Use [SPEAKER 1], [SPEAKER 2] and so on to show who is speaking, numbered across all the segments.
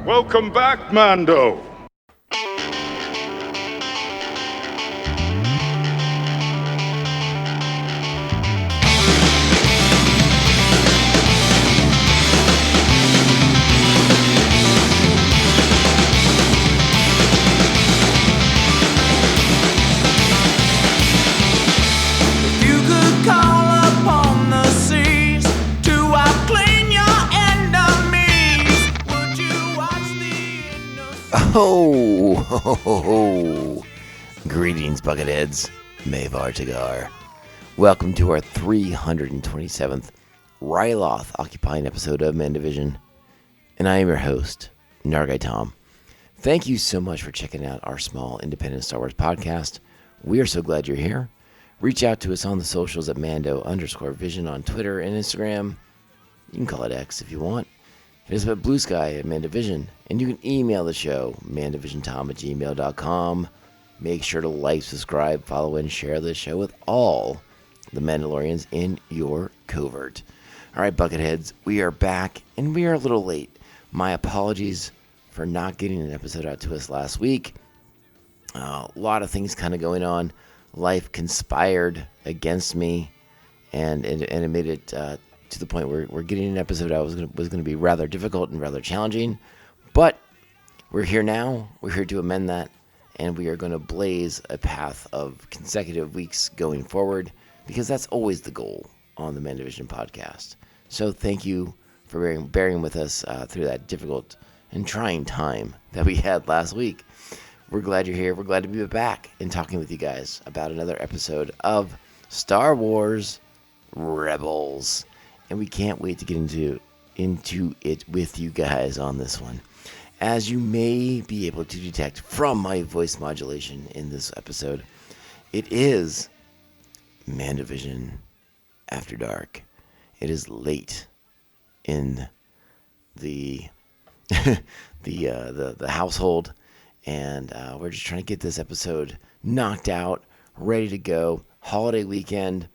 [SPEAKER 1] Welcome back, Mando.
[SPEAKER 2] Ho, ho, ho, ho. Greetings, Bucketheads. Mavar Tagar. Welcome to our 327th Ryloth occupying episode of MandoVision. And I am your host, Nargai Tom. Thank you so much for checking out our small independent Star Wars podcast. We are so glad you're here. Reach out to us on the socials at Mando_Vision on Twitter and Instagram. You can call it X if you want. Hit us up at Blue Sky at MandoVision, and you can email the show, mandovisiontom@gmail.com. Make sure to like, subscribe, follow, and share the show with all the Mandalorians in your covert. All right, Bucketheads, we are back, and we are a little late. My apologies for not getting an episode out to us last week. A lot of things kind of going on. Life conspired against me, and it made it to the point where getting an episode out was going to be rather difficult and rather challenging. But we're here now. We're here to amend that, and we are going to blaze a path of consecutive weeks going forward, because that's always the goal on the MandoVision podcast. So thank you for bearing with us through that difficult and trying time that we had last week. We're glad you're here. We're glad to be back and talking with you guys about another episode of Star Wars Rebels. And we can't wait to get into it with you guys on this one. As you may be able to detect from my voice modulation in this episode, it is MandoVision After Dark. It is late in the the household, and we're just trying to get this episode knocked out, ready to go. Holiday weekend,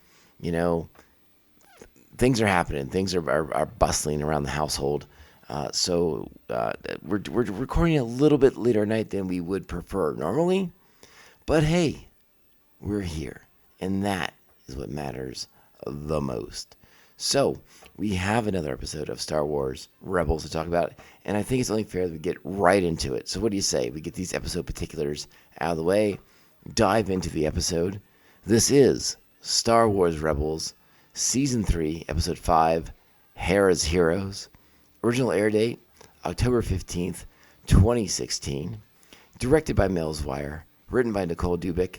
[SPEAKER 2] things are happening. Things are bustling around the household. So we're recording a little bit later at night than we would prefer normally. But hey, we're here. And that is what matters the most. So we have another episode of Star Wars Rebels to talk about. And I think it's only fair that we get right into it. So what do you say? We get these episode particulars out of the way, dive into the episode. This is Star Wars Rebels Season 3, Episode 5, Hera's Heroes. Original air date, October 15th, 2016. Directed by Mel's Wire. Written by Nicole Dubik.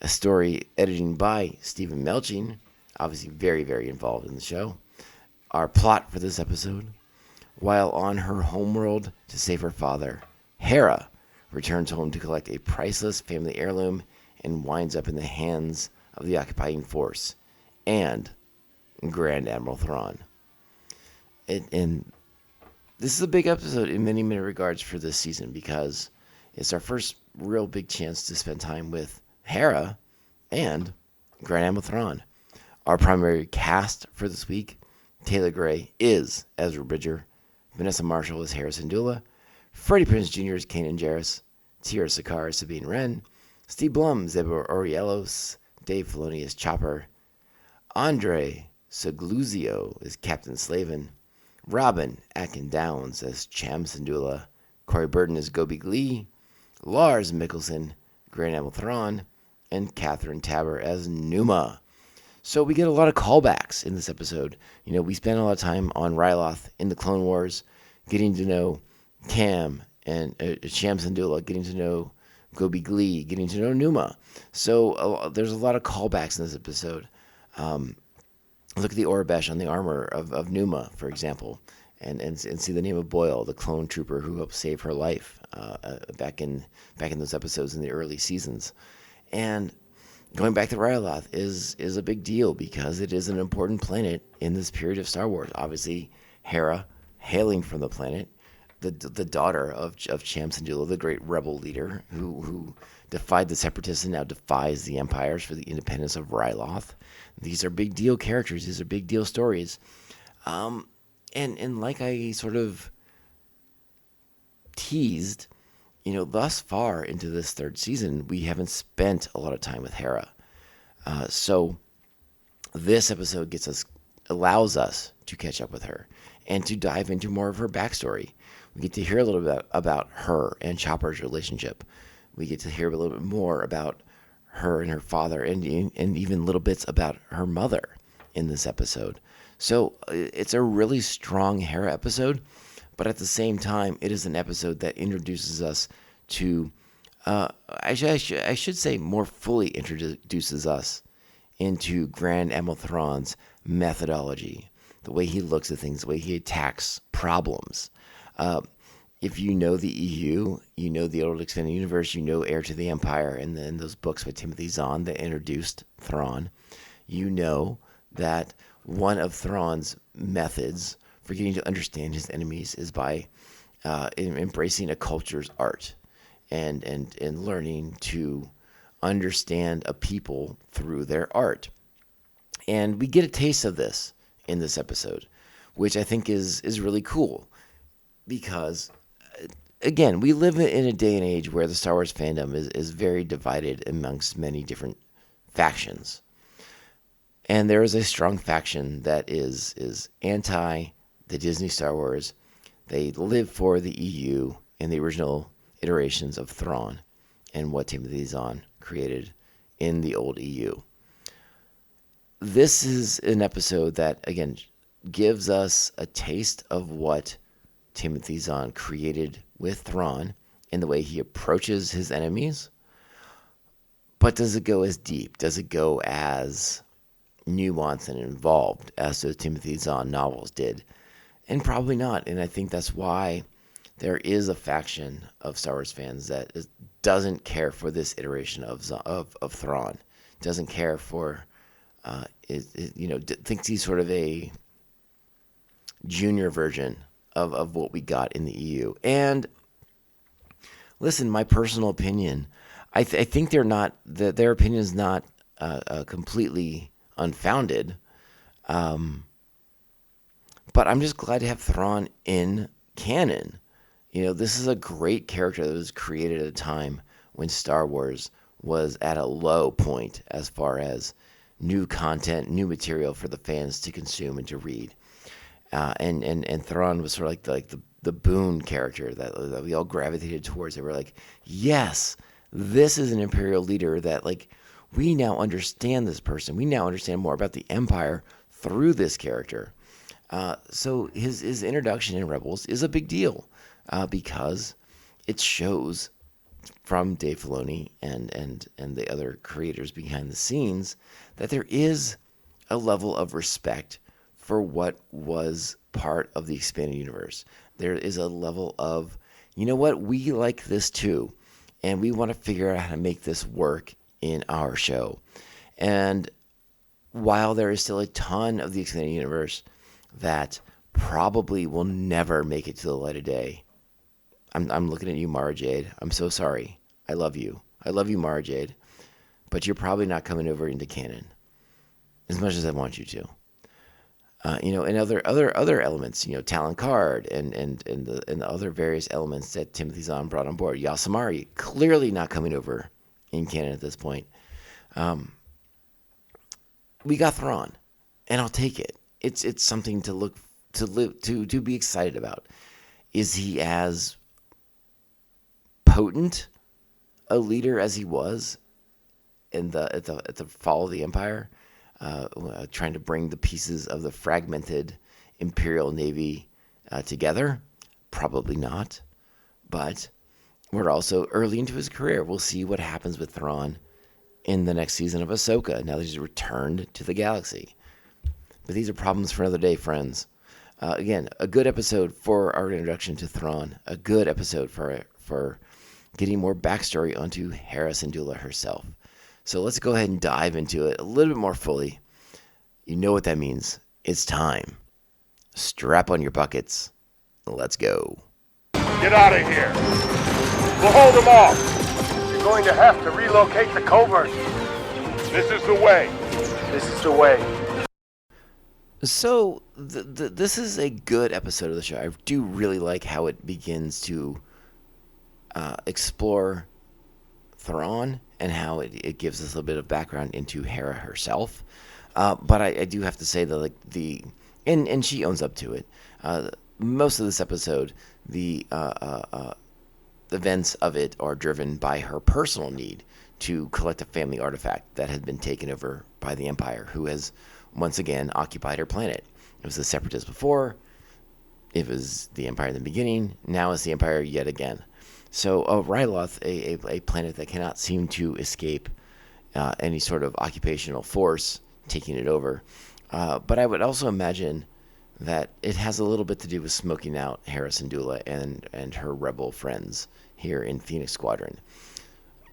[SPEAKER 2] A story editing by Stephen Melching. Obviously very, very involved in the show. Our plot for this episode. While on her homeworld to save her father, Hera returns home to collect a priceless family heirloom and winds up in the hands of the occupying force and Grand Admiral Thrawn. And this is a big episode in many, many regards for this season, because it's our first real big chance to spend time with Hera and Grand Admiral Thrawn. Our primary cast for this week, Taylor Gray is Ezra Bridger, Vanessa Marshall is Hera Syndulla, Freddie Prinze Jr. is Kanan Jarrus, Tiara Sakar is Sabine Wren, Steve Blum, Zebra Orielos, Dave Filoni is Chopper, Andre Sagluzio is Captain Slavin, Robin Atkin Downs as Cham Syndulla, Corey Burton as Gobi Glee, Lars Mikkelsen, Grand Admiral Thrawn, and Catherine Taber as Numa. So we get a lot of callbacks in this episode. We spend a lot of time on Ryloth in the Clone Wars, getting to know Cam and Cham Syndulla, getting to know Gobi Glee, getting to know Numa. So there's a lot of callbacks in this episode. Look at the Orabesh on the armor of Numa, for example, and see the name of Boyle, the clone trooper who helped save her life back in those episodes in the early seasons. And going back to Ryloth is a big deal, because it is an important planet in this period of Star Wars. Obviously, Hera, hailing from the planet, the daughter of Cham Syndulla, the great rebel leader who defied the Separatists and now defies the Empires for the independence of Ryloth. These are big deal characters. These are big deal stories. And like I sort of teased, thus far into this third season, we haven't spent a lot of time with Hera. So this episode allows us to catch up with her and to dive into more of her backstory. We get to hear a little bit about her and Chopper's relationship. We get to hear a little bit more about her and her father, and even little bits about her mother in this episode. So it's a really strong Hera episode, but at the same time, it is an episode that introduces us to, I should say more fully introduces us into Grand Admiral Thrawn's methodology, the way he looks at things, the way he attacks problems. If you know the EU, you know the old extended universe, you know Heir to the Empire, and then those books by Timothy Zahn that introduced Thrawn, you know that one of Thrawn's methods for getting to understand his enemies is by embracing a culture's art and learning to understand a people through their art. And we get a taste of this in this episode, which I think is really cool because, again, we live in a day and age where the Star Wars fandom is very divided amongst many different factions. And there is a strong faction that is anti the Disney Star Wars. They live for the EU and the original iterations of Thrawn and what Timothy Zahn created in the old EU. This is an episode that, again, gives us a taste of what Timothy Zahn created with Thrawn and the way he approaches his enemies. But does it go as deep? Does it go as nuanced and involved as the Timothy Zahn novels did? And probably not. And I think that's why there is a faction of Star Wars fans that doesn't care for this iteration of Thrawn, doesn't care for, thinks he's sort of a junior version of what we got in the EU. And listen, my personal opinion, I think their opinion is not completely unfounded. But I'm just glad to have Thrawn in canon. This is a great character that was created at a time when Star Wars was at a low point as far as new content, new material for the fans to consume and to read. And Thrawn was sort of like the boon character that we all gravitated towards. They were like, yes, this is an Imperial leader that, like, we now understand this person. We now understand more about the Empire through this character. So his introduction in Rebels is a big deal because it shows from Dave Filoni and the other creators behind the scenes that there is a level of respect for what was part of the expanded universe. There is a level of, you know what, we like this too, and we want to figure out how to make this work in our show. And while there is still a ton of the expanded universe that probably will never make it to the light of day, I'm looking at you, Mara Jade. I'm so sorry. I love you. I love you, Mara Jade. But you're probably not coming over into canon as much as I want you to. And other elements, Talon Card and the other various elements that Timothy Zahn brought on board. Yasamari, clearly not coming over in canon at this point. We got Thrawn, and I'll take it. It's something to be excited about. Is he as potent a leader as he was at the fall of the Empire, trying to bring the pieces of the fragmented Imperial Navy together? Probably not. But we're also early into his career. We'll see what happens with Thrawn in the next season of Ahsoka, now that he's returned to the galaxy. But these are problems for another day, friends. Again, a good episode for our introduction to Thrawn. A good episode for getting more backstory onto Hera Syndulla herself. So let's go ahead and dive into it a little bit more fully. You know what that means. It's time. Strap on your buckets. Let's go.
[SPEAKER 1] Get out of here. We'll hold them off. You're going to have to relocate the covert. This is the way. This is the way.
[SPEAKER 2] So this is a good episode of the show. I do really like how it begins to explore Thrawn and how it gives us a little bit of background into Hera herself. But I do have to say that and she owns up to it. Most of this episode, the events of it are driven by her personal need to collect a family artifact that had been taken over by the Empire, who has once again occupied her planet. It was the Separatists before. It was the Empire in the beginning. Now it's the Empire yet again. So Ryloth, a planet that cannot seem to escape any sort of occupational force taking it over. But I would also imagine that it has a little bit to do with smoking out Hera Syndulla and her rebel friends here in Phoenix Squadron.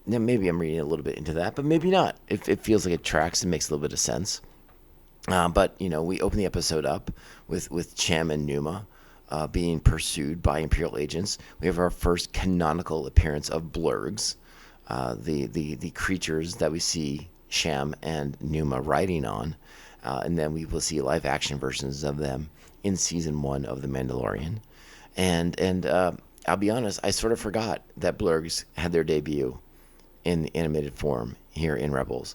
[SPEAKER 2] Now, maybe I'm reading a little bit into that, but maybe not. It feels like it tracks and makes a little bit of sense. But, we open the episode up with Cham and Numa being pursued by Imperial agents. We have our first canonical appearance of blurgs, the creatures that we see Cham and Numa riding on. And then we will see live action versions of them in season 1 of The Mandalorian. And I'll be honest, I sort of forgot that blurgs had their debut in the animated form here in Rebels.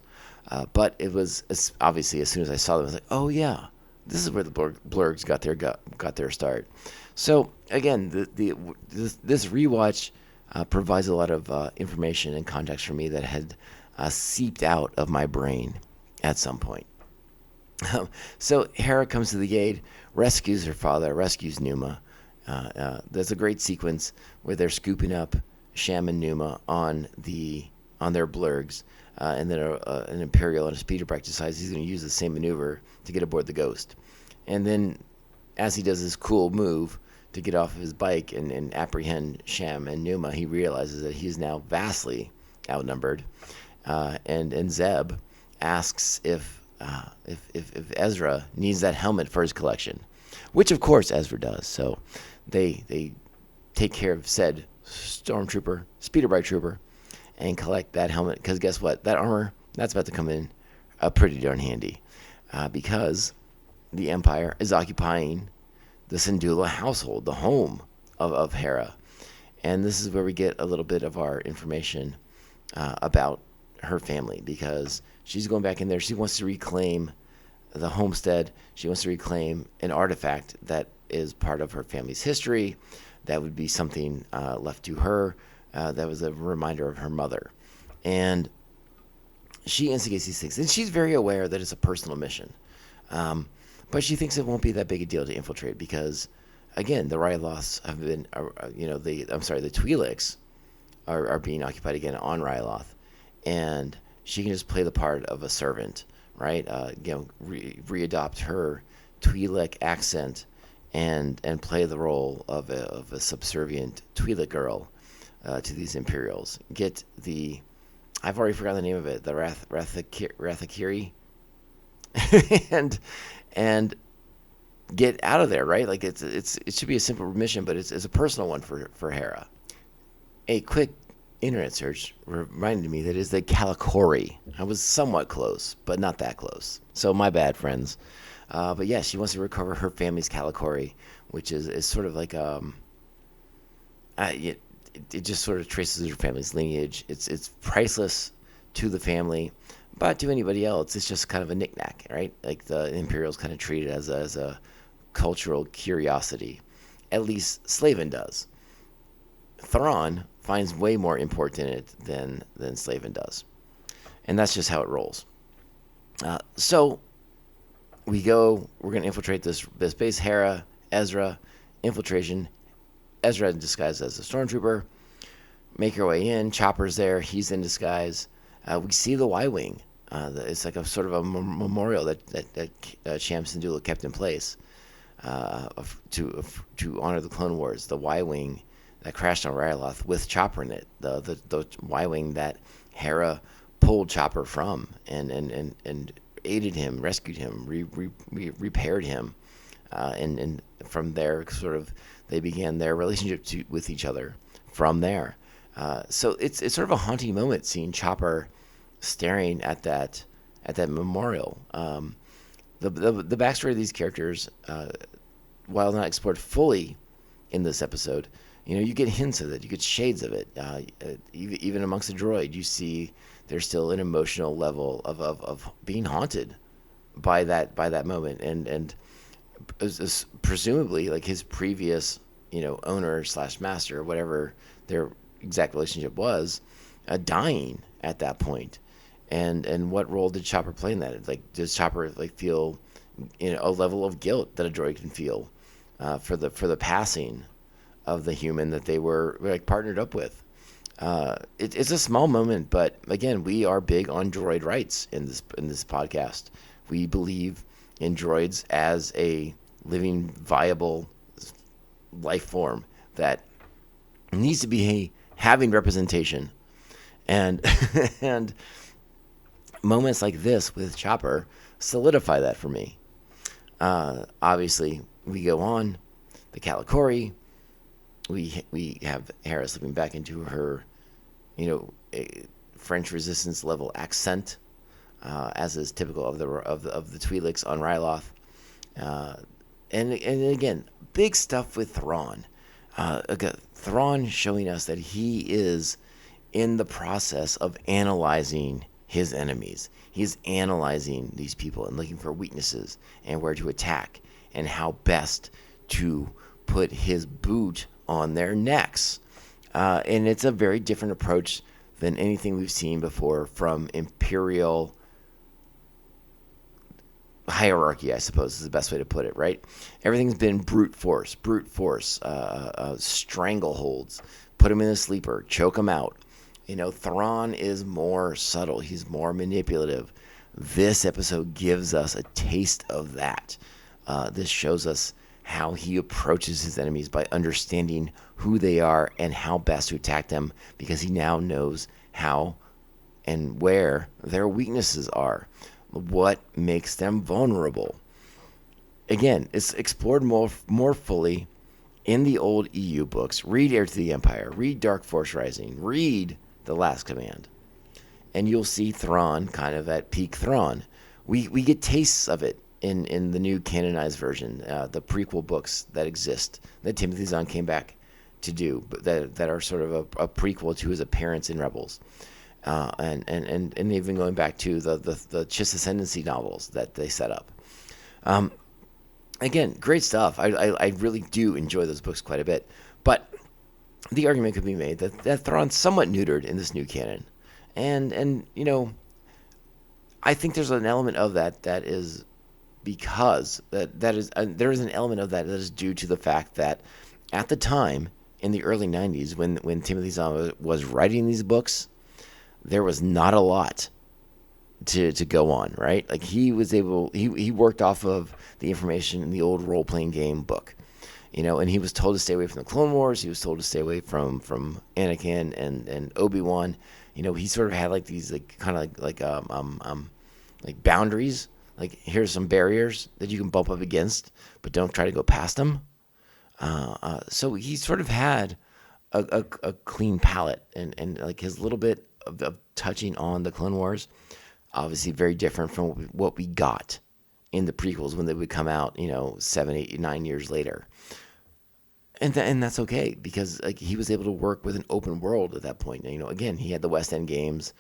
[SPEAKER 2] But it was obviously, as soon as I saw them, I was like, oh yeah, this is where the blurgs got their start. So again, this rewatch provides a lot of information and context for me that had seeped out of my brain at some point. So Hera comes to the gate, rescues her father, rescues Numa. There's a great sequence where they're scooping up Cham and Numa on their blurgs, and then an Imperial and a speeder bike decides he's going to use the same maneuver to get aboard the Ghost. And then, as he does this cool move to get off of his bike and apprehend Cham and Numa, he realizes that he's now vastly outnumbered. And Zeb asks if Ezra needs that helmet for his collection, which of course Ezra does. So they take care of said stormtrooper, speeder bike trooper, and collect that helmet, because guess what? That armor, that's about to come in pretty darn handy, because the Empire is occupying the Syndulla household, the home of Hera. And this is where we get a little bit of our information about her family, because she's going back in there. She wants to reclaim the homestead. She wants to reclaim an artifact that is part of her family's history. That would be something left to her. That was a reminder of her mother. And she instigates these things. And she's very aware that it's a personal mission. But she thinks it won't be that big a deal to infiltrate because, again, the Ryloths have been, the Twi'leks are being occupied again on Ryloth. And she can just play the part of a servant, right? Readopt her Twi'lek accent and play the role of a subservient Twi'lek girl to these Imperials. Get the, I've already forgotten the name of it, the Rathakiri, and get out of there, right? Like it should be a simple mission, but it's a personal one for Hera. A quick internet search reminded me that it's the Kalikori. I was somewhat close, but not that close. So my bad, friends. But yeah, she wants to recover her family's Kalikori, which is sort of like it just sort of traces her family's lineage. It's priceless to the family, but to anybody else, it's just kind of a knickknack, right? Like the Imperials kind of treat it as a cultural curiosity. At least Slavin does. Thrawn finds way more import in it than Slavin does. And that's just how it rolls. So we're going to infiltrate this base. Hera, Ezra, infiltration. Ezra in disguise as a stormtrooper. Make our way in. Chopper's there. He's in disguise. We see the Y-Wing. It's like a sort of a memorial that Cham Syndulla kept in place to honor the Clone Wars. The Y-Wing that crashed on Ryloth with Chopper in it. The Y-Wing that Hera pulled Chopper from and aided him, rescued him, repaired him, and from there sort of they began their relationship with each other from there. So it's sort of a haunting moment seeing Chopper staring at that memorial. The backstory of these characters, while not explored fully in this episode, You get hints of it, you get shades of it. Even amongst the droid, you see there's still an emotional level of being haunted by that moment, and presumably like his previous owner slash master, whatever their exact relationship was, dying at that point. And what role did Chopper play in that? Like, does Chopper like feel a level of guilt that a droid can feel for the passing of the human that they were like partnered up with? It's a small moment, but again, we are big on droid rights in this podcast. We believe in droids as a living, viable life form that needs to be having representation, and and moments like this with Chopper solidify that for me. Obviously, we go on the Calicori. We have Hera slipping back into her, French Resistance level accent, as is typical of the Twi'leks on Ryloth. And again, big stuff with Thrawn. Thrawn showing us that he is in the process of analyzing his enemies. He's analyzing these people and looking for weaknesses and where to attack and how best to put his boot on their necks. And it's a very different approach than anything we've seen before from Imperial hierarchy, I suppose is the best way to put it, right? Everything's been brute force, strangleholds, put him in a sleeper, choke him out. Thrawn is more subtle. He's more manipulative. This episode gives us a taste of that. This shows us how he approaches his enemies by understanding who they are and how best to attack them, because he now knows how and where their weaknesses are, what makes them vulnerable. Again, it's explored more fully in the old EU books. Read Heir to the Empire, read Dark Force Rising, read The Last Command, and you'll see Thrawn kind of at peak Thrawn. We get tastes of it in the new canonized version, the prequel books that exist that Timothy Zahn came back to do, but that are sort of a prequel to his appearance in Rebels, and even going back to the Chiss Ascendancy novels that they set up. Again, great stuff. I really do enjoy those books quite a bit, but the argument could be made that Thrawn's somewhat neutered in this new canon, and I think there's an element of that is because there is an element of that is due to the fact that at the time in the early 90s when Timothy Zahn was writing these books, there was not a lot to go on, right? Like he worked off of the information in the old role-playing game book, and he was told to stay away from the Clone Wars. He was told to stay away from Anakin and Obi-Wan. He sort of had like these like kind of like boundaries. Like, here's some barriers that you can bump up against, but don't try to go past them. So he sort of had a clean palette, and like his little bit of touching on the Clone Wars, obviously very different from what we got in the prequels when they would come out, 7, 8, 9 years later. And that's okay, because like he was able to work with an open world at that point. Again, he had the West End Games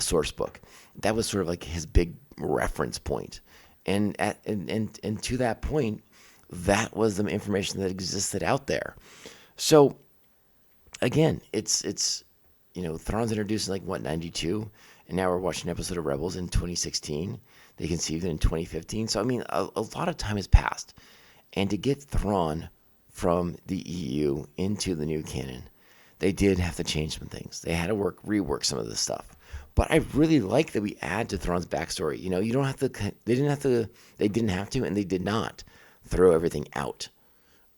[SPEAKER 2] source book. That was sort of like his big reference point. And to that point, that was the information that existed out there. So again, it's Thrawn's introduced in 92, and now we're watching an episode of Rebels in 2016. They conceived it in 2015. So I mean, a lot of time has passed, and to get Thrawn from the EU into the new canon, they did have to change some things. They had to rework some of this stuff. But I really like that we add to Thrawn's backstory. You don't have to. They didn't have to, and they did not throw everything out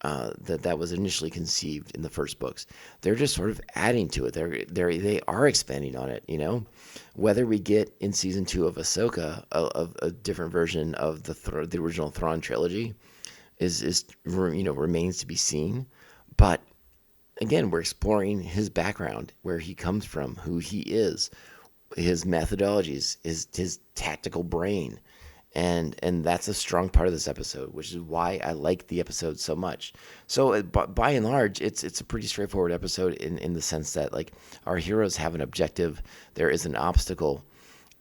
[SPEAKER 2] that was initially conceived in the first books. They're just sort of adding to it. They are expanding on it. Whether we get in season 2 of Ahsoka a different version of the original Thrawn trilogy is remains to be seen. But again, we're exploring his background, where he comes from, who he is, his methodologies, his tactical brain, And that's a strong part of this episode, which is why I like the episode so much. So by and large, it's a pretty straightforward episode in the sense that, like, our heroes have an objective, there is an obstacle,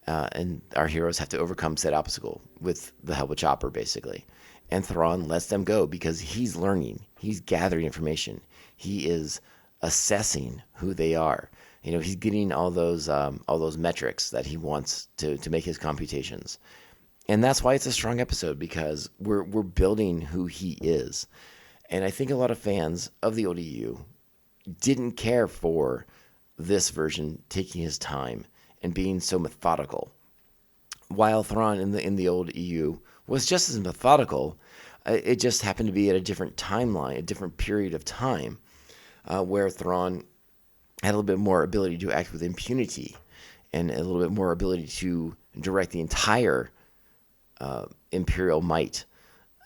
[SPEAKER 2] and our heroes have to overcome said obstacle with the help of Chopper, basically. And Thrawn lets them go because he's learning, he's gathering information, he is assessing who they are. He's getting all those metrics that he wants to make his computations. And that's why it's a strong episode, because we're building who he is. And I think a lot of fans of the old EU didn't care for this version taking his time and being so methodical. While Thrawn in the old EU was just as methodical, it just happened to be at a different timeline, a different period of time, where Thrawn had a little bit more ability to act with impunity and a little bit more ability to direct the entire imperial might.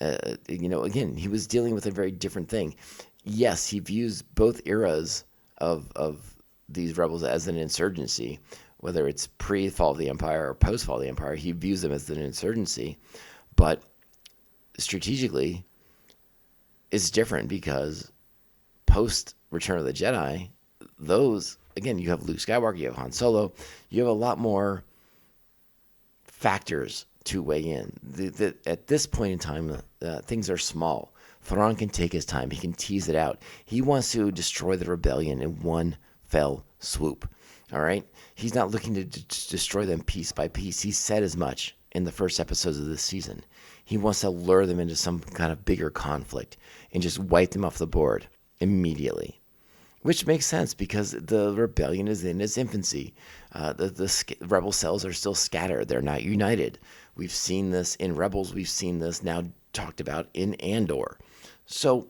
[SPEAKER 2] Again, he was dealing with a very different thing. Yes, he views both eras of these rebels as an insurgency, whether it's pre-fall of the Empire or post-fall of the Empire. He views them as an insurgency, but strategically, it's different because post Return of the Jedi, those, again, you have Luke Skywalker, you have Han Solo, you have a lot more factors to weigh in. At this point in time, things are small. Thrawn can take his time. He can tease it out. He wants to destroy the rebellion in one fell swoop. All right? He's not looking to destroy them piece by piece. He said as much in the first episodes of this season. He wants to lure them into some kind of bigger conflict and just wipe them off the board immediately. Which makes sense because the rebellion is in its infancy. The rebel cells are still scattered. They're not united. We've seen this in Rebels. We've seen this now talked about in Andor. So,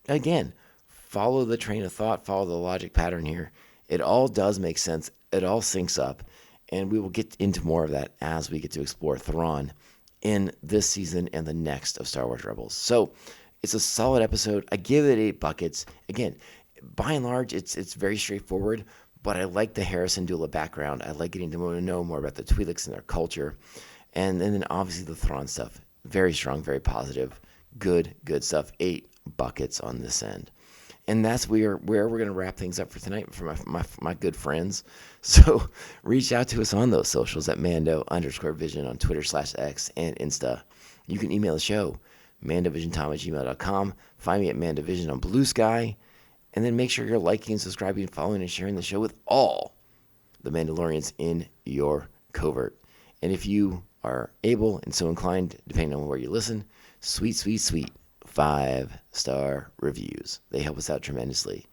[SPEAKER 2] again, follow the train of thought, follow the logic pattern here. It all does make sense. It all syncs up. And we will get into more of that as we get to explore Thrawn in this season and the next of Star Wars Rebels. So, it's a solid episode. I give it 8 buckets. Again, by and large, it's very straightforward, but I like the Harrison Dula background. I like getting to know more about the Twi'leks and their culture. And then obviously the Thrawn stuff. Very strong, very positive. Good stuff. 8 buckets on this end. And that's where we're going to wrap things up for tonight for my good friends. So reach out to us on those socials at Mando_Vision on Twitter /X and Insta. You can email the show, MandoVisionTom@gmail.com. Find me at MandoVision on Blue Sky. And then make sure you're liking, subscribing, following, and sharing the show with all the Mandalorians in your covert. And if you are able and so inclined, depending on where you listen, sweet 5-star reviews. They help us out tremendously.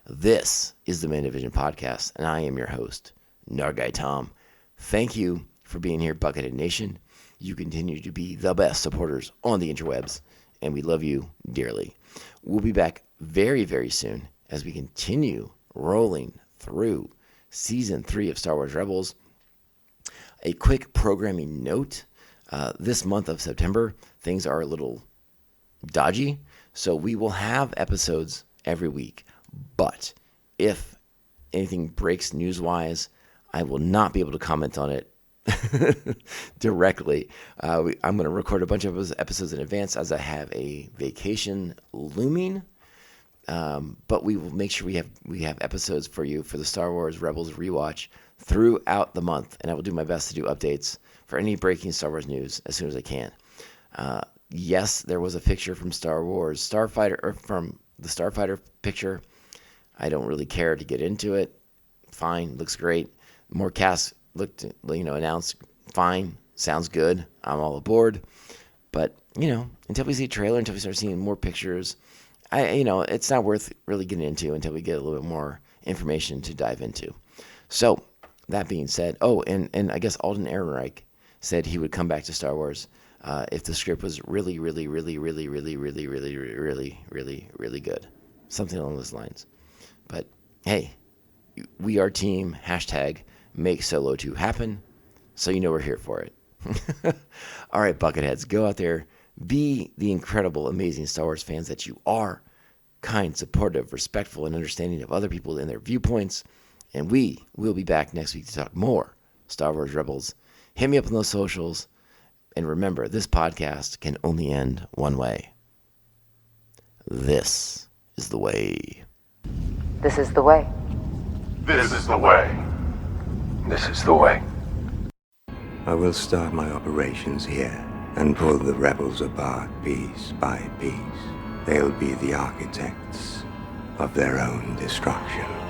[SPEAKER 2] This is the MandoVision Podcast, and I am your host, Nargai Tom. Thank you for being here, Buckethead Nation. You continue to be the best supporters on the interwebs, and we love you dearly. We'll be back very, very soon as we continue rolling through Season 3 of Star Wars Rebels. A quick programming note, this month of September, things are a little dodgy, so we will have episodes every week. But if anything breaks news-wise, I will not be able to comment on it directly. I'm going to record a bunch of episodes in advance as I have a vacation looming. But we will make sure we have episodes for you for the Star Wars Rebels rewatch throughout the month, and I will do my best to do updates for any breaking Star Wars news as soon as I can. Yes, there was a picture from Star Wars Starfighter, or from the Starfighter picture. I don't really care to get into it. Fine, looks great. More casts looked, announced. Fine, sounds good. I'm all aboard. But until we see a trailer, until we start seeing more pictures, it's not worth really getting into until we get a little bit more information to dive into. So, that being said, and I guess Alden Ehrenreich said he would come back to Star Wars if the script was really, really, really, really, really, really, really, really, really, really good. Something along those lines. But, hey, we are team #make Solo 2 happen, so we're here for it. All right, Bucketheads, go out there. Be the incredible, amazing Star Wars fans that you are. Kind, supportive, respectful, and understanding of other people and their viewpoints. And we will be back next week to talk more Star Wars Rebels. Hit me up on those socials. And remember, this podcast can only end one way. This is the way.
[SPEAKER 3] This is the way.
[SPEAKER 1] This is the way. This is the way.
[SPEAKER 4] I will start my operations here and pull the rebels apart piece by piece. They'll be the architects of their own destruction.